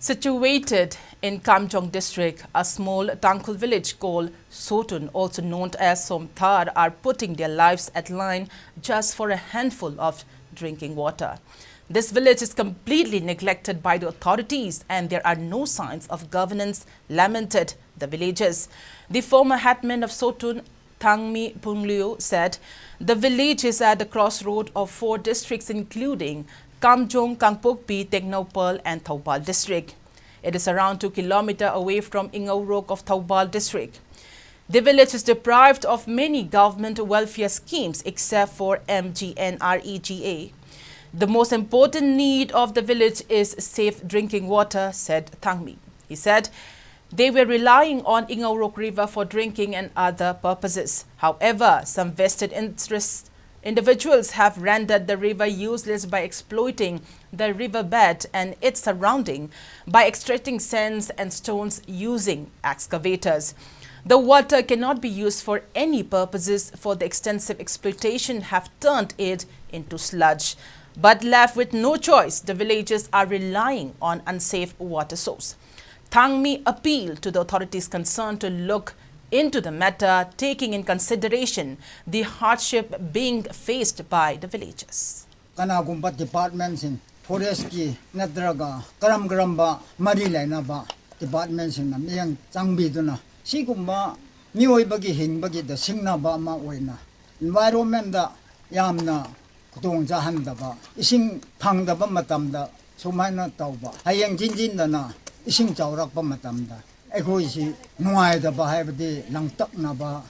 Situated in Kamjong district, a small Tangkhul village called Sotun, also known as Somthar, are putting their lives at line just for a handful of drinking water. This village is completely neglected by the authorities and there are no signs of governance, lamented the villagers. The former headman of Sotun, Thangmi Punglio, said the village is at the crossroad of 4 districts including Kamjong, Kangpokpi, Teknopal and Thoubal district. It is around 2 kilometers away from Ingaurok of Thoubal district. The village is deprived of many government welfare schemes except for MGNREGA. The most important need of the village is safe drinking water, said Thangmi. He said they were relying on Ingaurok River for drinking and other purposes. However, some vested interests individuals have rendered the river useless by exploiting the riverbed and its surrounding by extracting sands and stones using excavators. The water cannot be used for any purposes for the extensive exploitation have turned it into sludge. But left with no choice, the villagers are relying on unsafe water source. Thangmi appealed to the authorities concerned to look into the matter, taking in consideration the hardship being faced by the villagers. Kanagumba departments in forest ki nadraga karam ba marilay na ba departments in namiyang changbi duna sigumba miyoy bagi hing bagi da singna ba ma oina environment da yamna kutong jahan da ba ising phang da ba matam da sumaina taw ba hayang jinjin da na ising chawrak ba matam da Egoisi nuai da ba haibadi langtak na ba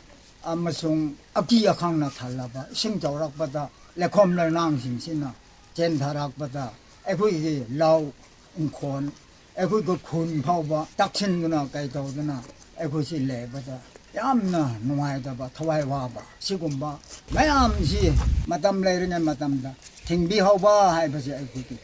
amasung aki akhang na thala ba sing jawrak ba da lekhom le nang sing sina chen tharak ba da egoi lau khon egoi go khun phau ba takchin na kai taw na egoisi le ba da yamna nuai da ba thawai wa ba sigum ba mayam si matam le rin matam da thingbi hau ba haibasi egoi